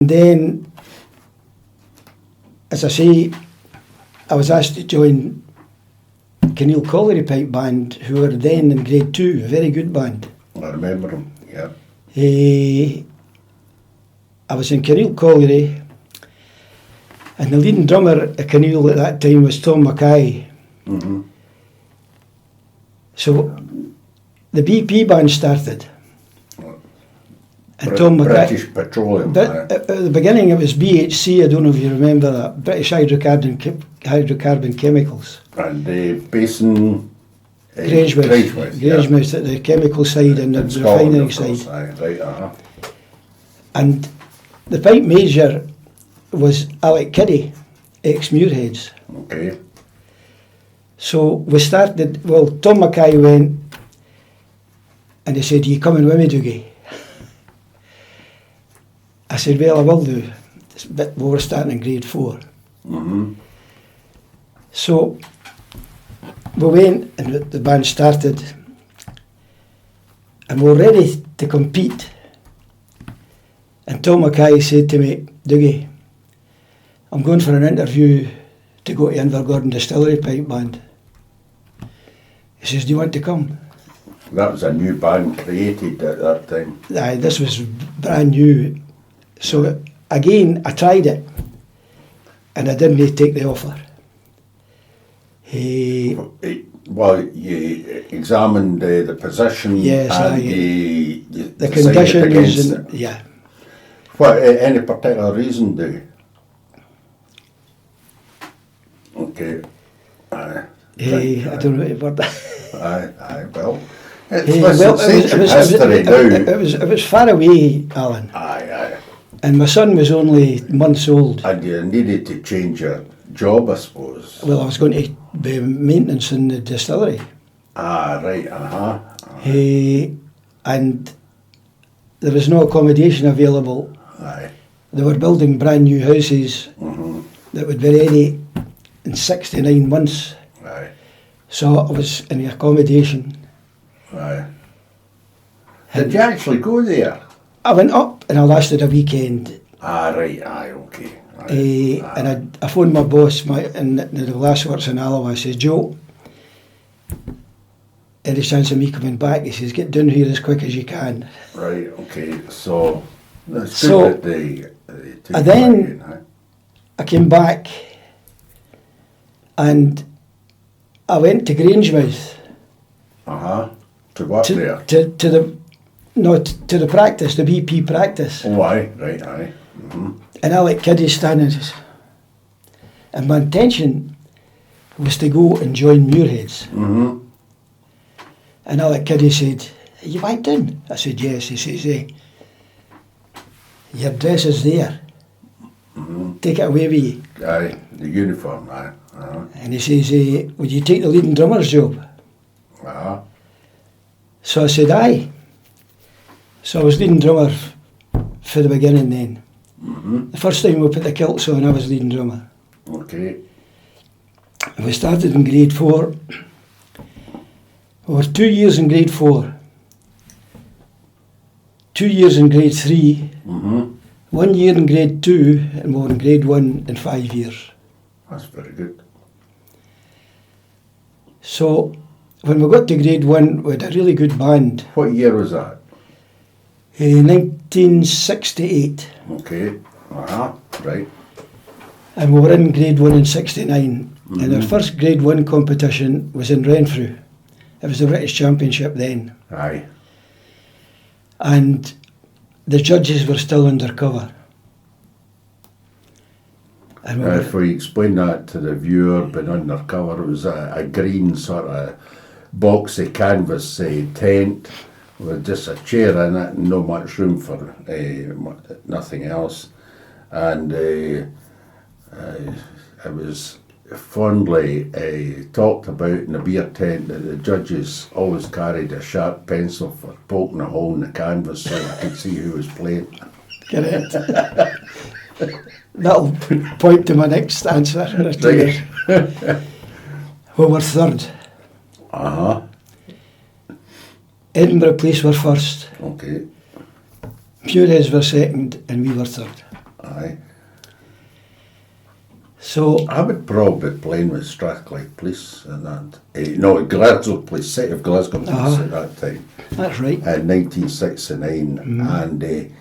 then, as I say, I was asked to join Keneal Colliery Pipe Band, who were then in grade 2, a very good band. I remember them, yeah. I was in Keneal Colliery, and the leading drummer at Keneal at that time was Tom Mackay. Mm-hmm. So the BP band started. And Tom Mackay, British Petroleum. at the beginning it was BHC, I don't know if you remember that, British Hydrocarbon Chemicals. And Basin... Grangemouth at the chemical side and the refining side. Right, uh-huh. And the pipe major was Alec Kiddie, ex-Muirheads. Okay. So we started, well, Tom Mackay went and he said, "You coming with me, Dougie?" I said, "Well, I will do." But we were starting in grade 4. Mm-hmm. So we went and the band started and we were ready to compete. And Tom Mackay said to me, "Dougie, I'm going for an interview to go to Invergordon Distillery Pipe Band." He says, "Do you want to come?" That was a new band created at that time. Aye, this was brand new. So again, I tried it and I didn't take the offer. Well, you examined the position, Yes, and the decided conditions, against and, it. yeah. What, any particular reason, do you? Okay. I don't know what that. Aye, well. It was far away, Alan. Aye. And my son was only months old. And you needed to change your job, I suppose. Well, I was going to be maintenance in the distillery. Ah, right, uh-huh. And there was no accommodation available. Aye. They were building brand new houses that would be ready in 6 to 9 months. Aye. So I was in the accommodation. Aye. Did you actually go there? I went up and I lasted a weekend. Ah, right, aye, okay. Aye. And I phoned my boss, in the last works in Alloa. I says, "Joe, any chance of me coming back?" He says, "Get down here as quick as you can." Right, okay, so that's So, good that they took and you then back in, aye. I came back and I went to Grangemouth Uh-huh. To what there? to the practice, the BP practice. Oh, aye, right, aye. Mm-hmm. And Alec Kiddie standing. And my intention was to go and join Muirheads. Mm-hmm. And Alec Kiddie said, "You went in?" I said, "Yes." He says, "Your dress is there. Take it away with you." Aye, the uniform, aye. Uh-huh. And he says, "Would you take the leading drummer's job?" Uh-huh. So I said, "Aye." So I was leading drummer for the beginning then. Mm-hmm. The first time we put the kilts on, I was leading drummer. Okay. And we started in grade 4. We were 2 years in grade 4. 2 years in grade 3. Mm-hmm. 1 year in grade 2, and we were in grade 1 in 5 years. That's very good. So when we got to grade 1, we had a really good band. What year was that? 1968. Okay. Uh-huh. Right. And we were in grade 1 in 69. And our first grade 1 competition was in Renfrew. It was the British Championship then. Aye. And the judges were still undercover. And If we explain that to the viewer, been undercover, it was a green sort of boxy canvas tent with just a chair in it and no much room for nothing else. And it was fondly talked about in the beer tent that the judges always carried a sharp pencil for poking a hole in the canvas so they could see who was playing. Correct. That'll point to my next answer. Right. We were third. Uh-huh. Edinburgh Police were first. Okay. Muirheads were second and we were third. Aye. So, I would probably be playing with Strathclyde Police and that. No, Glasgow Police, City of Glasgow Police at that time. that's right. In 1969. And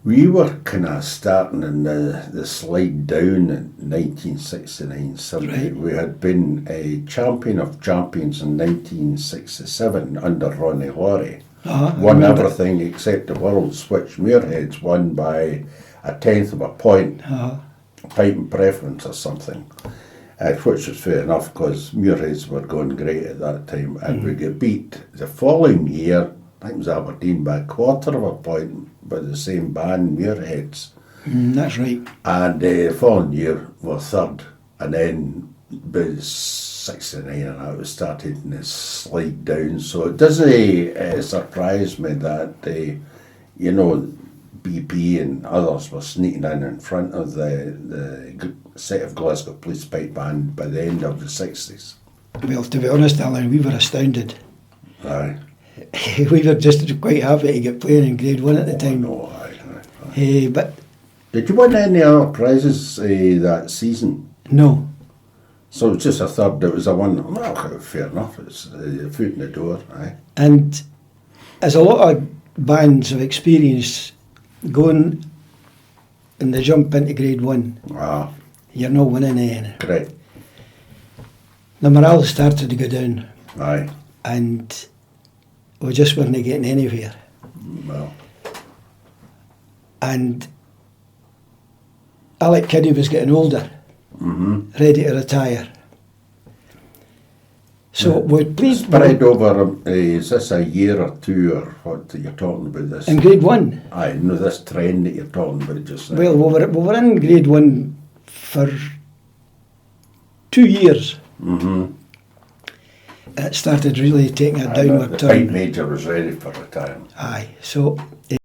we were kind of starting in the slide down in 1969, 70. Right. We had been a champion of champions in 1967 under Ronnie Laurie. Won remember. everything except the Worlds, which Muirheads won by 1/10 of a point. Pipe and preference or something, which was fair enough because Muirheads were going great at that time, and we got beat the following year. I think it was Aberdeen by 1/4 of a point by the same band, Muirheads, That's right. and the following year were third, and then by 69 and that was started to slide down. So it doesn't surprise me that you know, BP and others were sneaking in front of the set of Glasgow Police Pipe Band by the end of the 60s. Well, to be honest, Alan, we were astounded. Aye. We were just quite happy to get playing in Grade 1 at the time. No, aye. But Did you win any other prizes that season? no, So it was just a third, it was a one. Well, fair enough, it's a foot in the door, aye. and as a lot of bands have experienced going in the jump into Grade 1, you're not winning anything. Correct. The morale started to go down, Aye. and we just weren't getting anywhere. Well, And Alec Kinney was getting older, ready to retire. So we played spread over, is this a year or two, or what you're talking about this? in Grade 1. I know this trend that you're talking about just now. Well, we were in Grade 1 for 2 years. And it started really taking a downward the pipe turn. major was ready for retirement. Aye, so